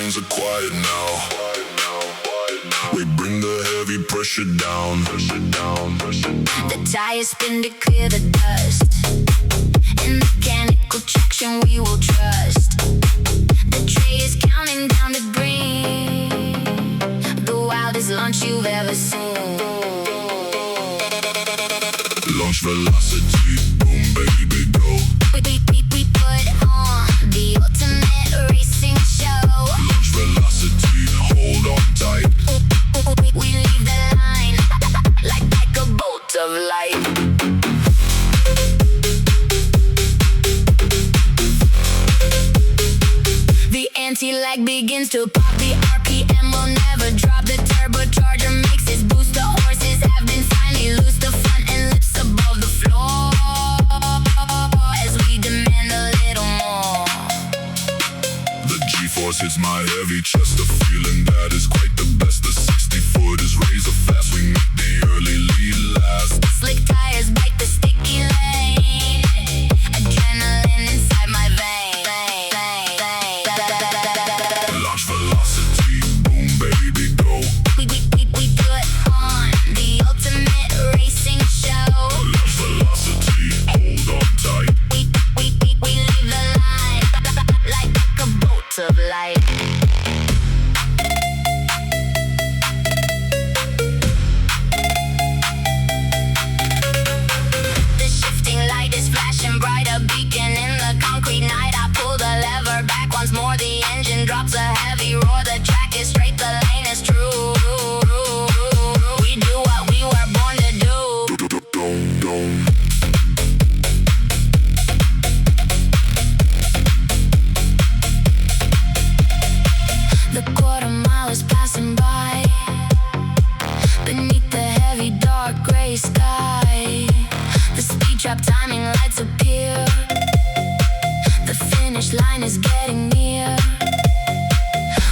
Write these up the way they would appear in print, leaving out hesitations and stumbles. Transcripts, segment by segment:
minds are quiet now. We bring the heavy pressure down. The tires spin to clear the dust. In mechanical traction we will trust. The tray is counting down to bring the wildest launch you've ever seen. Launch velocity, boom baby go. We put on the ultimate racing show. Launch velocity, hold on tight. We leave the line like a bolt of light. The anti-lag begins to pop. The RPM will never drop. The turbocharger makes its boost. The horses have been finally loose. The front end lifts above the floor as we demand a little more. The G-force hits my heavy chest. A feeling that is quite the best. The 60-foot is razor fast. We make the early lead last. Slick tires bite the sticky lane. Adrenaline inside my veins. Launch velocity, boom baby go. We put on the ultimate racing show. Launch velocity, hold on tight. We leave the line like a bolt of light. The shifting light is flashing bright, a beacon in the concrete night. I pull the lever back once more, the engine drops a heavy roar. The track is straight, the lane is true. We do what we were born to do. The quarter mile is passing by beneath the heavy dark gray sky. The speed trap timing lights appear. The finish line is getting near.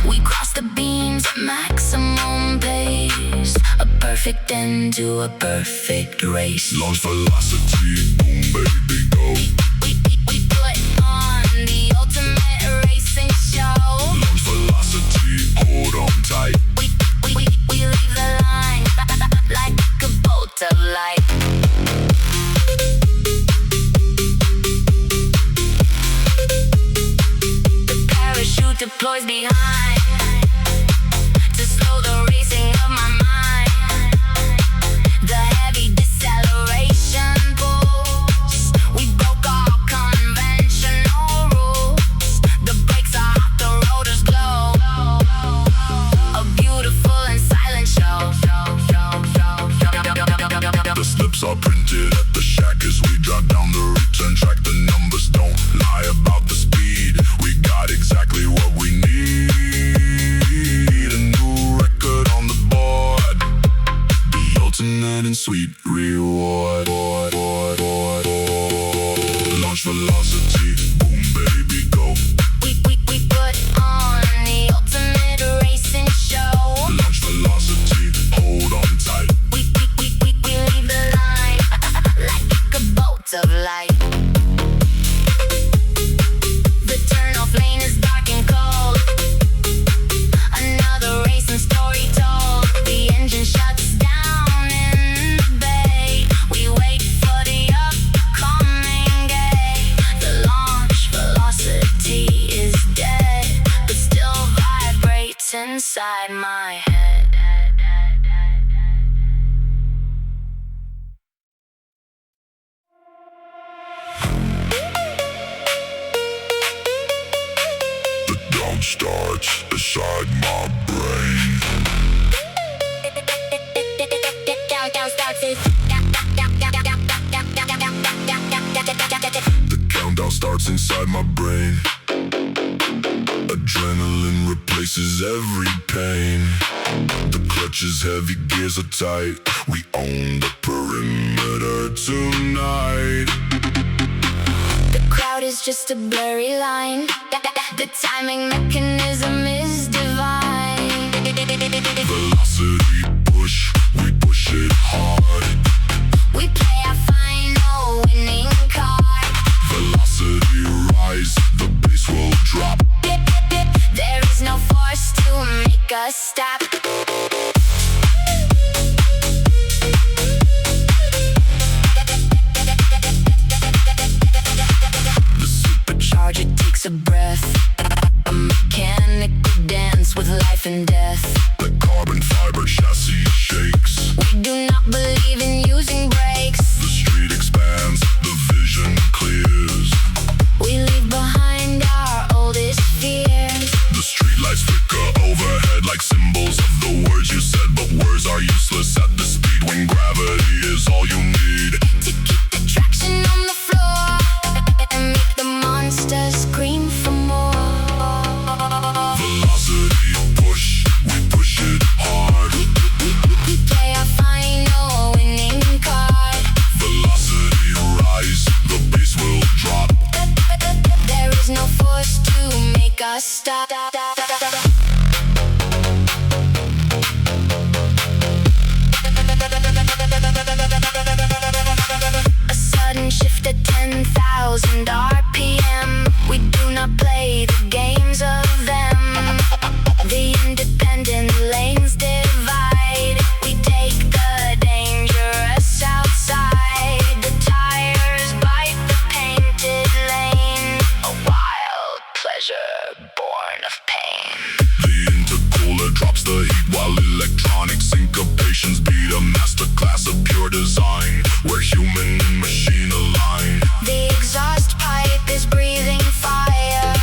We cross the beams at maximum pace. A perfect end to a perfect race. Launch velocity, boom baby go. We put on the ultimate racing show. Launch velocity, hold on tight. We leave the line like a bolt of light. The parachute deploys behind to slow the racing of my mind. The heavy deceleration pulls. We broke all conventional rules. The brakes are hot, the rotors glow. A beautiful and silent show. The slips are printed at the shack as we drive down the return track. The numbers don't lie about the speed. We got exactly what we need. A new record on the board. The ultimate and sweet reward. Launch velocity, boom baby go. We put on the ultimate racing show. Launch velocity, hold on tight. We leave the line like a bolt of light. The turn-off lane is dark and cold. Another racing story told. The engine shuts down in the bay. We wait for the upcoming gate. The launch velocity is dead, but still vibrates inside my head. The down starts inside my brain. Countdown starts. The countdown starts inside my brain. Adrenaline replaces every pain. The clutch is heavy, gears are tight. We own the perimeter tonight. The crowd is just a blurry line. The timing mechanism is divine. Velocity push, we push it hard. We play our final winning card. Velocity rise, the bass will drop. There is no force humming machine aligned. The exhaust pipe is breathing fire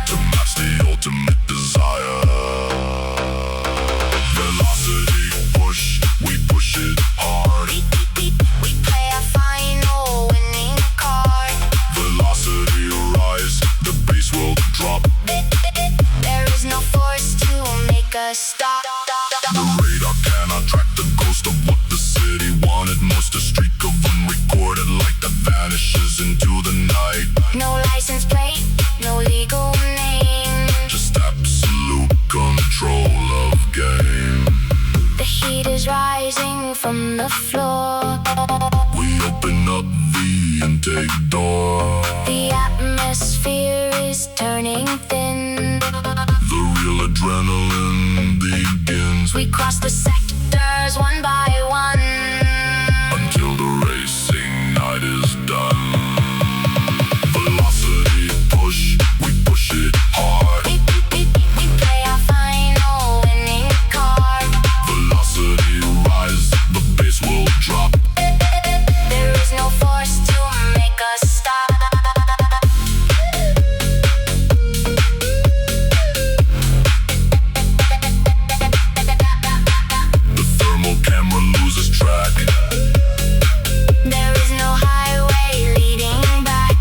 To match the ultimate desire. Velocity push, we push it hard. We play a final winning card. Velocity rise, the bass will drop. There is no force to make us stop. The radar cannot track the ghost of what the city wanted most. A streak of unrecorded light that vanishes into the night. No license plate, no legal name. Just absolute control of game. The heat is rising from the floor. We open up the intake door. The atmosphere is turning thin. The real adrenaline begins. We cross the sectors one by one Until the racing night is done. Velocity push, we push it hard. We play our final winning card. Velocity rise, the bass will drop. There is no force to make us stop. The thermal camera loses track. There is no highway leading back.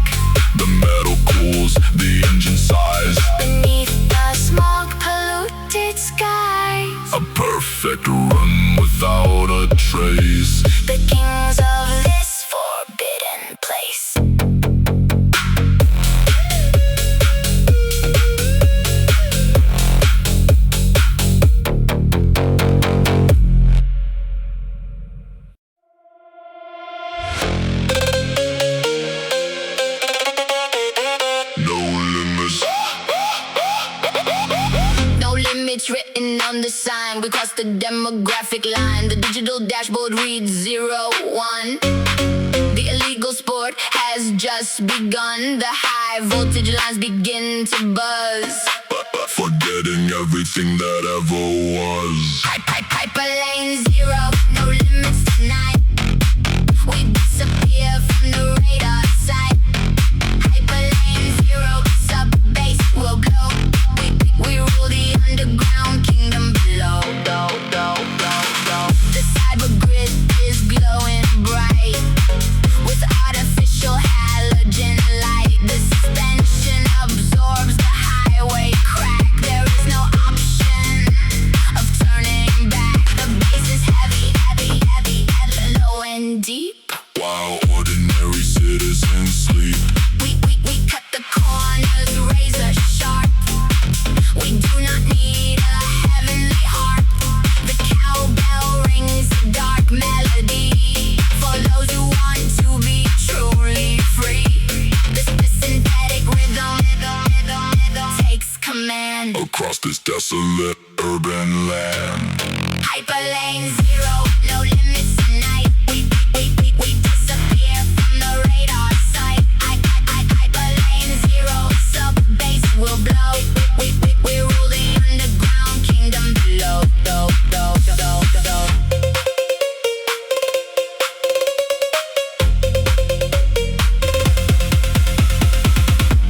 The metal cools, the engine sighs. Beneath the smoke polluted skies. A perfect run without a trace. The kings of this forbidden place. No limits. No limits written on the sign. We cross the demographic line. The digital dashboard reads 01. The illegal sport has just begun. The high voltage lines begin to buzz. Forgetting everything that ever was. Hyperlane 0, no limits tonight. We disappear from the radar sight. Hyperlane 0, sub-bass will blow. We rule the underground kingdom below. The cyber grid is glowing bright with artificial halogen light. The suspension absorbs the highway crack. There is no option of turning back. The bass is heavy, low and deep. While ordinary citizens sleep. We cut the corners razor sharp. We do not need a heavenly harp. The cowbell rings a dark melody for those who want to be truly free. This synthetic rhythm takes command. Across this desolate urban land. Hyperlane 0, no limits tonight. We disappear from the radar sight. Hyperlane 0, sub-bass will blow. We rule the underground kingdom below.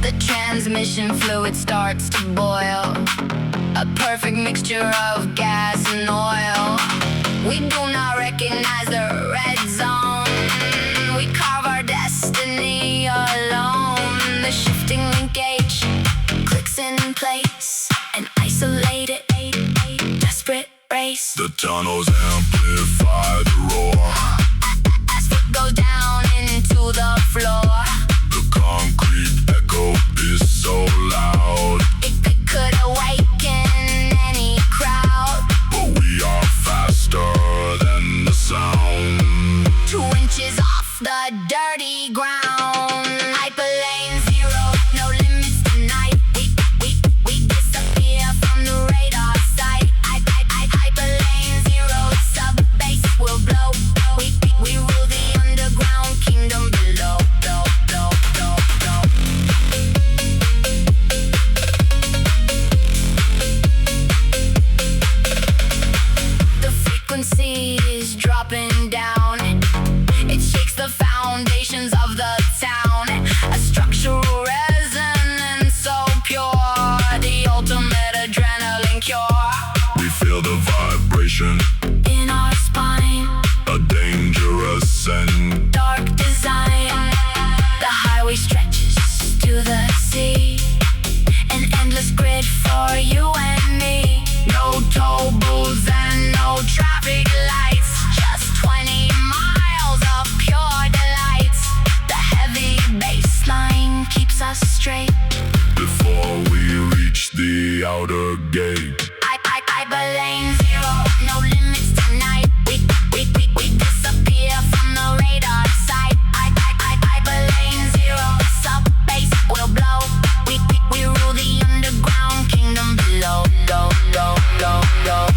The transmission fluid starts to boil. A perfect mixture of gas and oil. We do not recognize the red zone. We carve our destiny alone. The shifting linkage clicks in place. An isolated, desperate race. The tunnels amplify the roar. As foot goes down into the floor. The concrete echo is so loud. It could awaken any crowd. But we are faster than the sound. 2 inches off the dirty ground. Hyperlane 0, no limits tonight. We disappear from the radar sight. Hyperlane 0, sub-bass will blow. We rule the underground kingdom below. The frequency is dropping down. It shakes the foundation vibrations of the town. A structural resonance so pure, the ultimate adrenaline cure. We feel the vibration In our spine, a dangerous and dark design. The highway stretches to the sea, an endless grid for you and me. No toll booths and no traffic lights, just 20 miles of pure delights. The heavy bass line keeps us straight before we reach the outer gate. I lane zero, no limits tonight. We disappear from the radar sight. I lane zero, sub bass will blow. We rule the underground kingdom below. Go, go, go, go.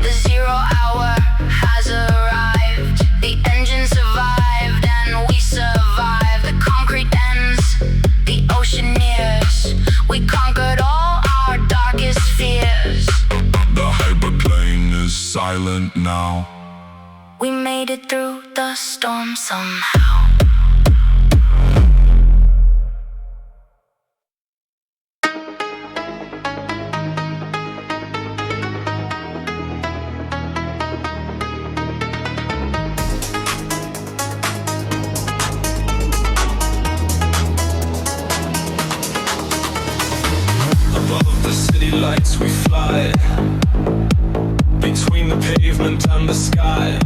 The 0 hour has arrived. The engine survived and we survived. The concrete ends, the ocean nears. We conquered all our darkest fears. The hyperplane is silent now. We made it through the storm somehow. Above the city lights we fly, between the pavement and the sky.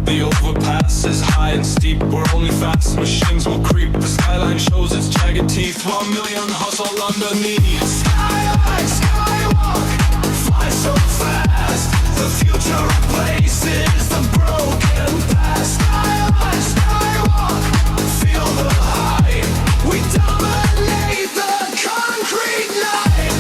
The overpass is high and steep, we're only fast machines will creep. The skyline shows its jagged teeth, 1 million hustle underneath. Skyline, skywalk, fly so fast. The future replaces the broken past. Skyline, skywalk, feel the height. We dominate the concrete night.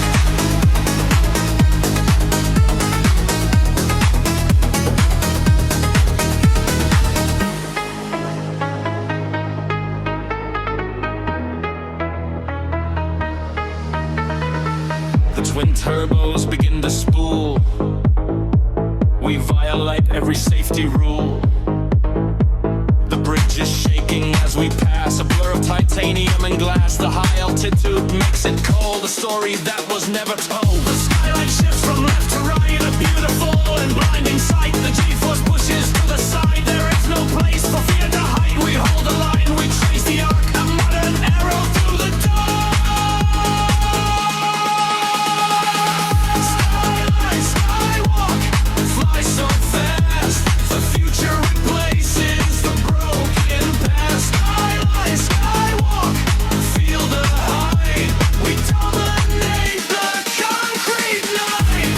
The twin turbos begin to spool. We violate every safety rule. The bridge is shaking as we pass, a blur of titanium and glass. The high altitude makes it cold, a story that was never told. The skyline shifts from left to right, a beautiful and blinding sight. The G-force pushes to the side, there is no place for fear to hide. We hold the line, we trace the arc, a modern arrow through the dark. Skyline, skywalk, fly so fast. The future replaces the broken past. Skyline, skywalk, feel the height. We dominate the concrete night.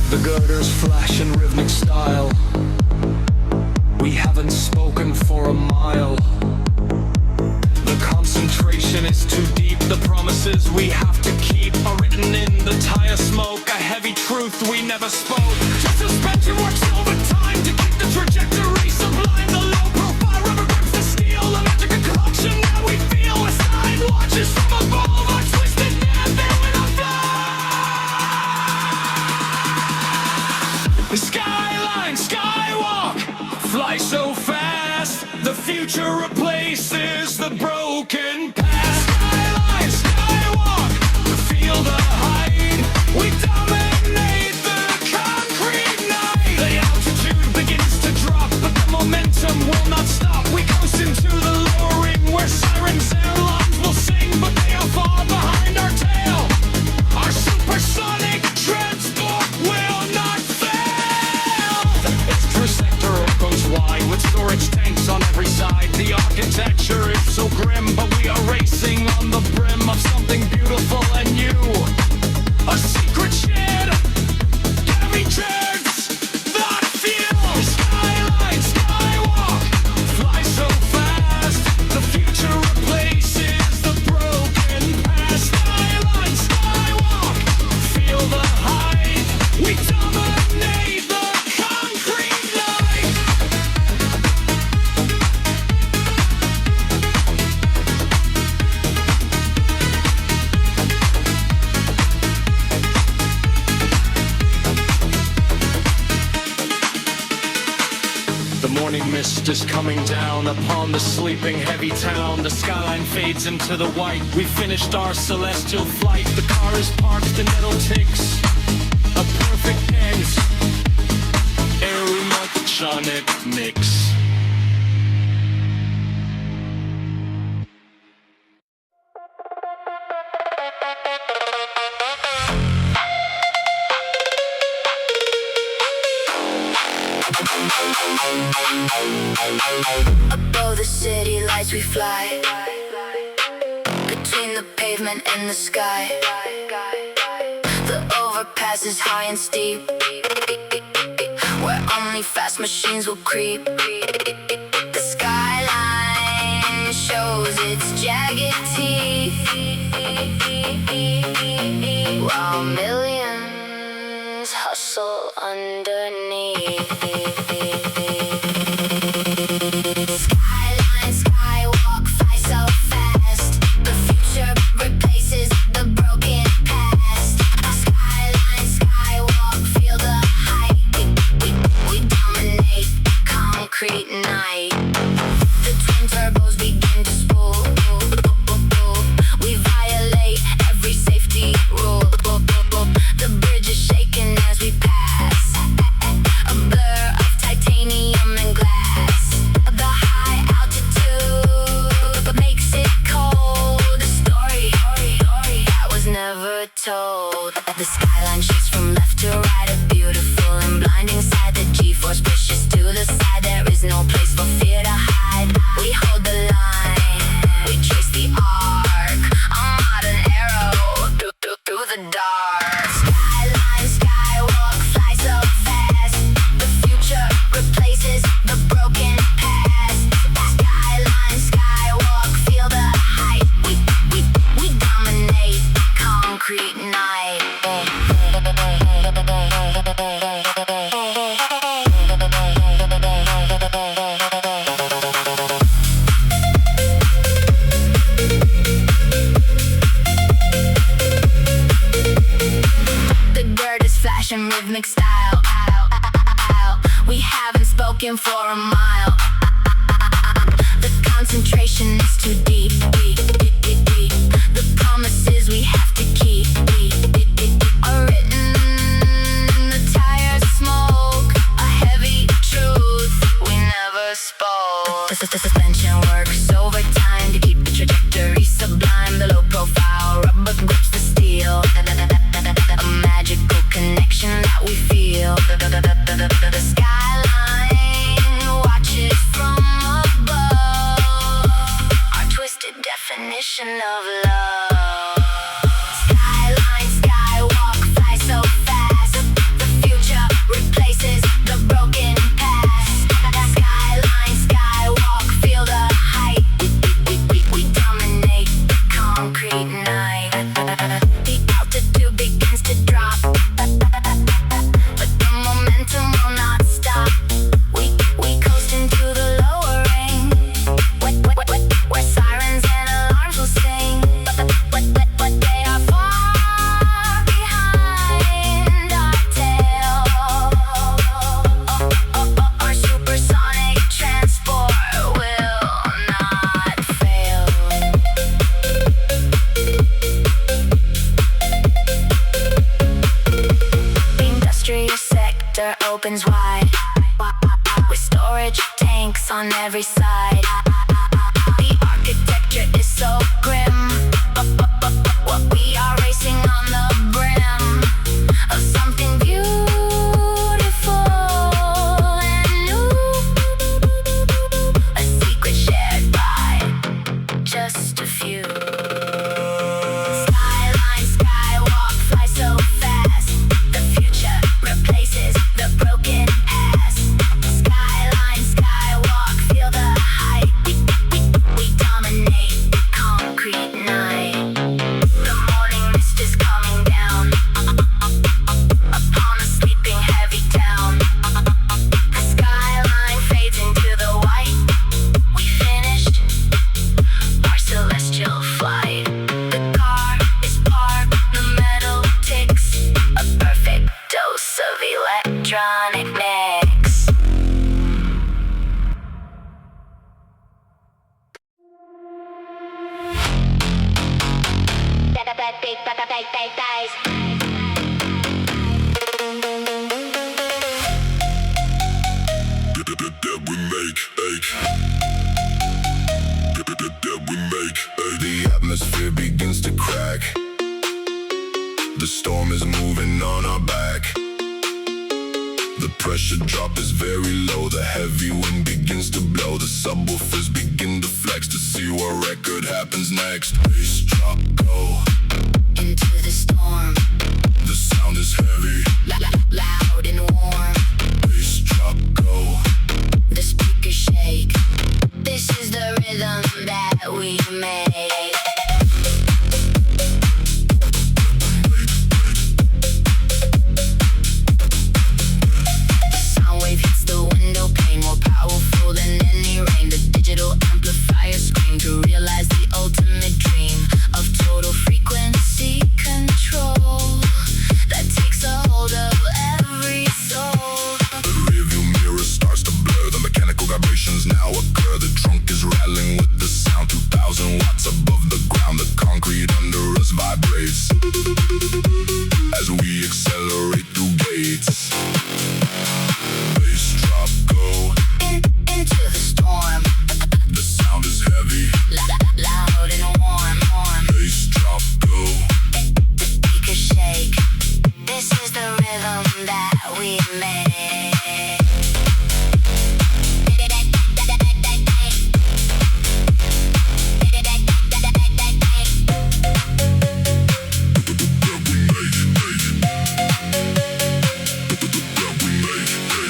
The girders flash in rhythmic style. We haven't spoken for a mile. The concentration is too deep. The promises we have to keep are written in the tire smoke. A heavy truth we never spoke. Just suspension works overtime to keep the trajectory sublime. The low profile rubber grips the steel. The magic concoction that we feel. A sign watches from above. A twisted net there when I fly. The skyline, skywalk, fly so fast. The future replaces the broken past. Skyline, skywalk, feel the height. We dominate the concrete night. The altitude begins to drop, but the momentum will not stop. We coast into the lower ring where sirens airlines will sing, but they are far behind our tail. Our supersonic transport will not fail. Its cruise sector goes wide with storage tanks on every side. The architecture is so grim, but we are The morning mist is coming down upon the sleeping heavy town. The skyline fades into the white. We finished our celestial flight. The car is parked, the nettle ticks. A perfect dance. Eletronicamente mix. Above the city lights we fly, between the pavement and the sky. The overpass is high and steep, where only fast machines will creep. The skyline shows its jagged teeth, while millions hustle underneath. Skyline, skywalk, fly so fast. The future replaces the broken past. Skyline, skywalk, feel the height. We dominate concrete night. The twin turbos begin to spool. We violate every safety rule. The bridge is shaking as we pass, a blur of titanium and glass. The high altitude makes it cold, a story that was never told. The skyline shifts from left to right, a beautiful and blinding sight. The G-force pushes to the side, there is no place for fear to hide. We hold the line, we trace the arc, a modern arrow through the dark. Skyline, skywalk, fly so fast. The future replaces the broken past. Skyline, skywalk, feel the height. We dominate concrete night. The dirt is flashing rhythmic style. We haven't spoken for a mile. The concentration is too deep. The promises we have to keep are written in the tires smoke. A heavy truth we never spoke. The suspension works overtime to keep the trajectory sublime. The low profile rubber grips the steel. A magical connection that we feel. The skyline watches from above, our twisted definition of love. Skyline, skywalk, fly so fast. The future replaces the broken past. Skyline, skywalk, feel the height. We dominate the concrete night. The altitude begins to drop, but the momentum will not stop. We coast into the lowering, where sirens and alarms will sing. But they are far behind our tail. Our supersonic transport will not fail. The industrial sector opens wide, with storage tanks on every side. The architecture is so grim, but we are racing on the brim of something beautiful and new. A secret shared by just a few. Skyline, skywalk, fly so fast. The future replaces the broken past. Skyline, skywalk, feel the height. We dominate the concrete night. The morning mist is coming down upon a sleeping heavy town. The skyline fades into the white. We finished our celestial flight. The car is parked, the metal ticks. A perfect dose of electronic mix. The atmosphere begins to crack. The storm is moving on our back. The pressure drop is very low. The heavy wind begins to blow. The subwoofers begin to flex to see what record happens next. Bass drop, go into the storm. The sound is heavy, Loud and warm. bass drop, go. The speakers shake. This is the rhythm that we made. The sound wave hits the window pane, more powerful than any rain. The digital amplifier scream to realize the ultimate dream of total frequency control that takes a hold of every soul. The rearview mirror starts to blur. The mechanical vibrations now occur. The trunk is rattling with the sound. 2,000 watts above the ground. The concrete under us vibrates as we accelerate through gates. Bass drop, go Into the storm. The sound is heavy. Loud and warm. Bass drop, go. The speakers shake. This is the rhythm that we made.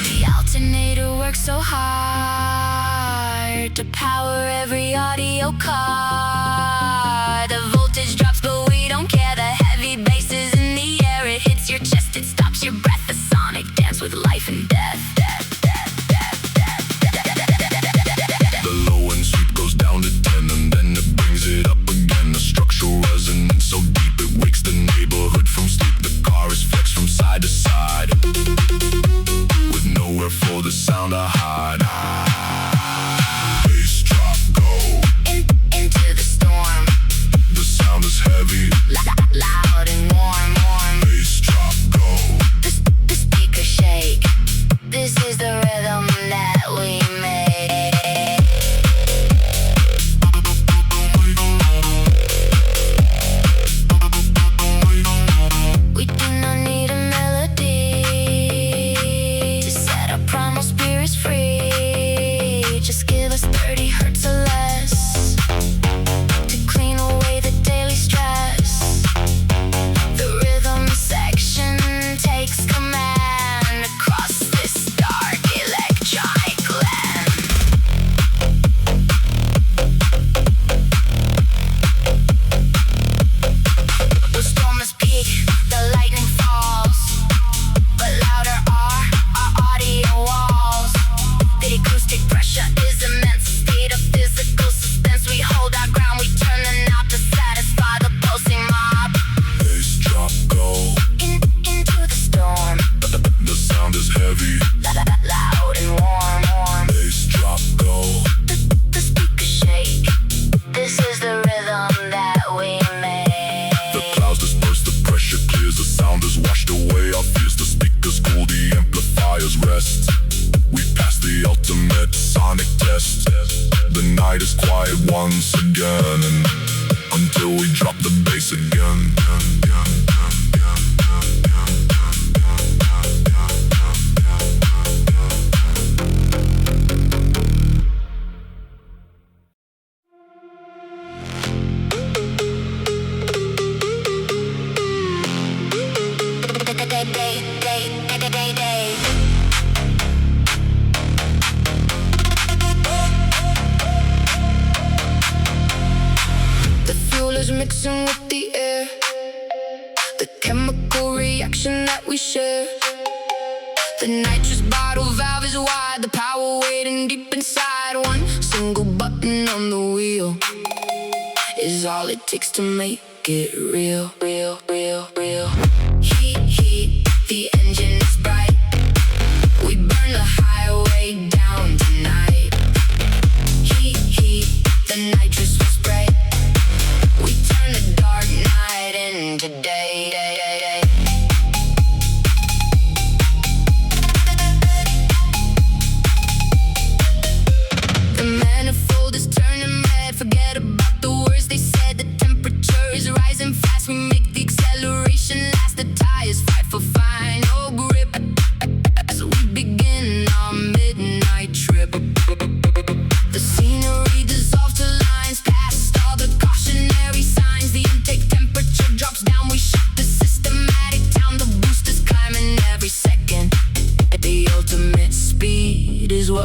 The alternator works so hard to power every audio car. The voltage drops, but we don't care. The heavy bass is in the air. It hits your chest, it stops your breath. The sonic dance with life and death. The low end sweep goes down to 10 and then it brings it up again. The structural resonance so deep it wakes the neighborhood from sleep. The car is flexed from side to side with nowhere for the sound to hide. Bass drop, go Into the storm. The sound is heavy. Loud and warm. Bass drop, go The speakers shake. This is the rhythm that we made. We do not need a melody to set our primal spirits free. Just give us 30 hertz or less to clean away the daily stress. The rhythm section takes command across this dark electronic land. The storm is peak, the lightning falls, but louder are our audio walls. The acoustic pressure is immense, a state of physical suspense. We hold our ground, we turn the knob to satisfy the pulsing mob. Bass drop, go Into the storm, The sound is heavy. loud and warm. Bass drop, go The speakers shake. This is the rhythm that we made. The clouds disperse, the pressure clears. The sound is washed away our fears. The speakers cool, the amplifiers rest. We passed the ultimate sonic test. The night is quiet once again, and until we drop the bass again. Day. The fuel is mixing with the air, the chemical reaction that we share. The nitrous bottle valve is wide, the power waiting deep inside. One single button on the wheel is all it takes to make it real. Heat, the engine is bright. We burn the highway down tonight. Heat, the nitrous will spray. We turn the dark night into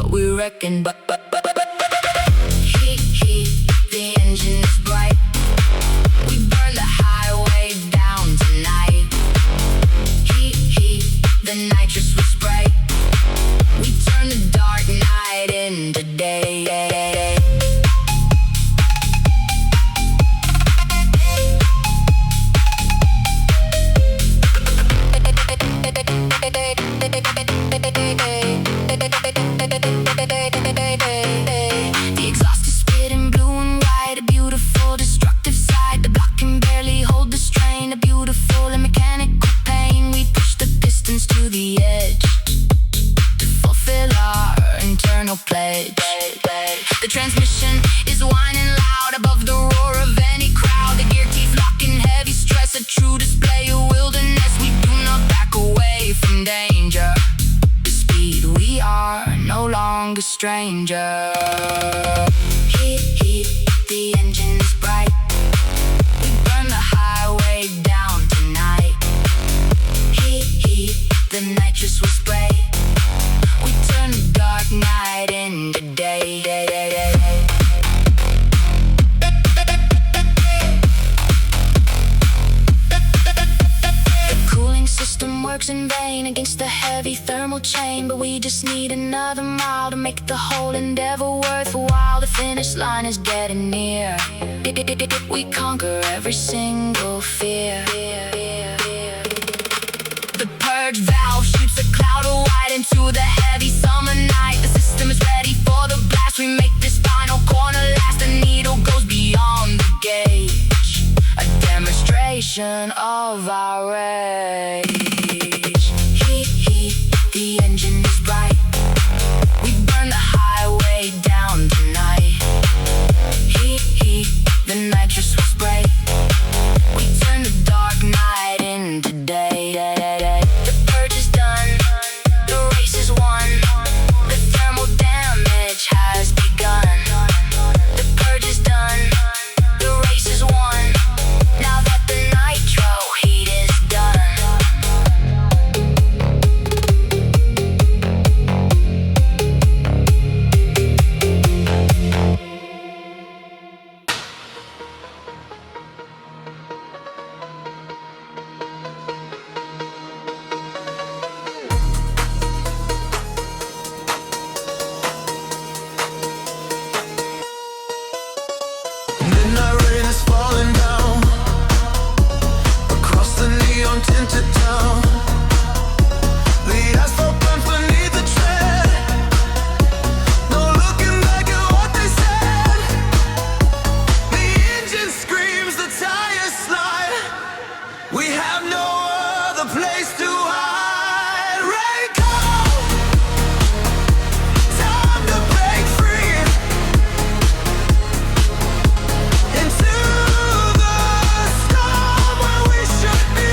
what we reckon. Heat, heat, the engine is bright. We burn the highway down tonight. Heat, heat, the nitrous will spray. We turn the dark night into day. The exhaust is spitting blue and white, a beautiful destructive sight. The block can barely hold the strain, a beautiful and mechanical pain. We push the pistons to the edge to fulfill our internal pledge. The transmission is whining loud above the roar of any crowd. The gear teeth lock in heavy stress, a true display of wilderness. We do not back away from danger. The speed, we are no longer stranger. Heat, heat, the engine is bright. We burn the highway down tonight. Heat, heat, the nitrous will spray. We turn the dark night into day. The cooling system works in vain against the heavy thermal chain, but we just need another mile to make the whole endeavor worthwhile. The finish line is getting near. We conquer every single fear. The purge valve shoots a cloud of white into the heavy summer night. The system is ready for the blast. We make this final corner last. The needle goes beyond the gauge, a demonstration of our rage. Heat, heat, the engine is bright. We burn the highway down tonight. Heat, heat, the nitrous will spray. We turn the dark night into day. The purge is done, the race is won. The thermal damage has begun. The purge is done, the race is won. Now that the nitro heat is done. Midnight rain is falling down across the neon tinted town. The asphalt burns beneath the tread. No looking back at what they said. The engine screams, the tires slide. We have no other place to hide. Rain cold, time to break free into the storm where we should be.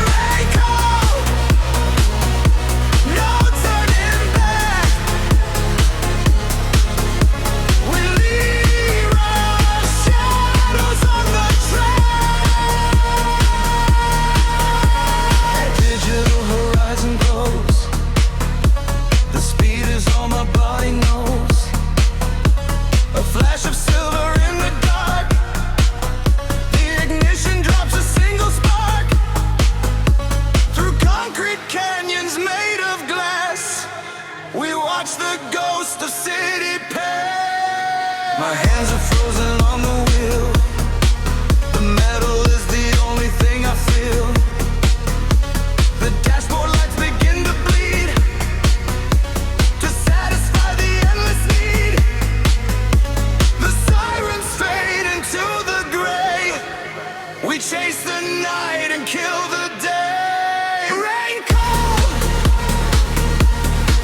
Rain cold, no turning back. We leave our shadows on the track. Digital horizon glows. The speed is all my body knows. A flash of silver in the dark. The ignition drops a single spark. Through concrete canyons made of glass, we watch the ghost of city pass. My hands are frozen on the wheel. The metal is the only thing I feel. The dashboard lights begin to bleed to satisfy the endless need. The sirens fade into the gray. We chase the night and kill the day. Rain cold,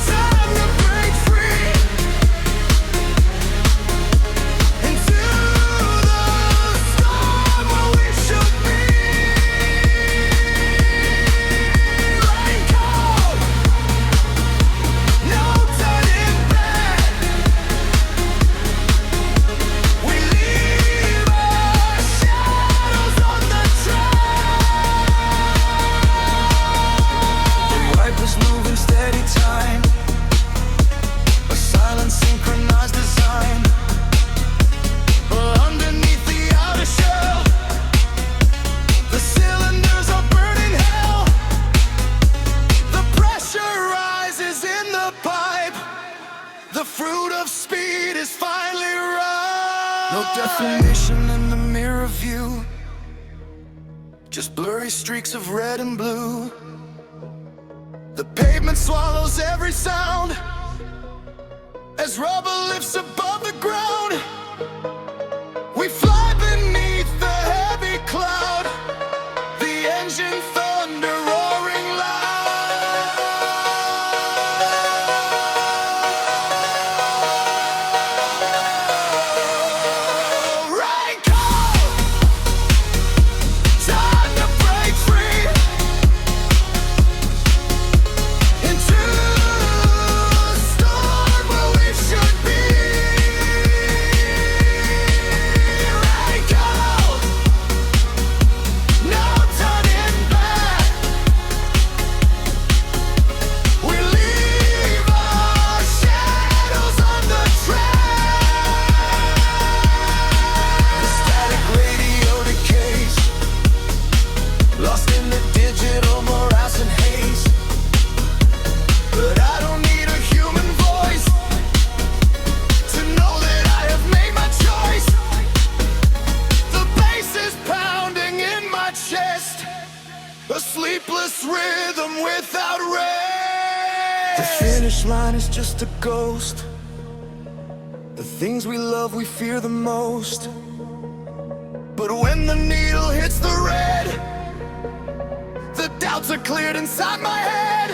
time to break free into No definition in the mirror view, just blurry streaks of red and blue. The pavement swallows every sound as rubber lifts above the ground. We fly beneath the heavy cloud, the engine thunder roaring loud. Rain call, time to break free into the storm where we should be. Rain call, no turning back. We leave our shadows on the track. The static radio decays, lost in the digital morass and haze. But I don't need a human voice to know that I have made my choice. The bass is pounding in my chest, a sleepless rhythm without rest. The finish line is just a ghost. The things we love we fear the most. But when the needle hits the red, the doubts are cleared inside my head.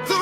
The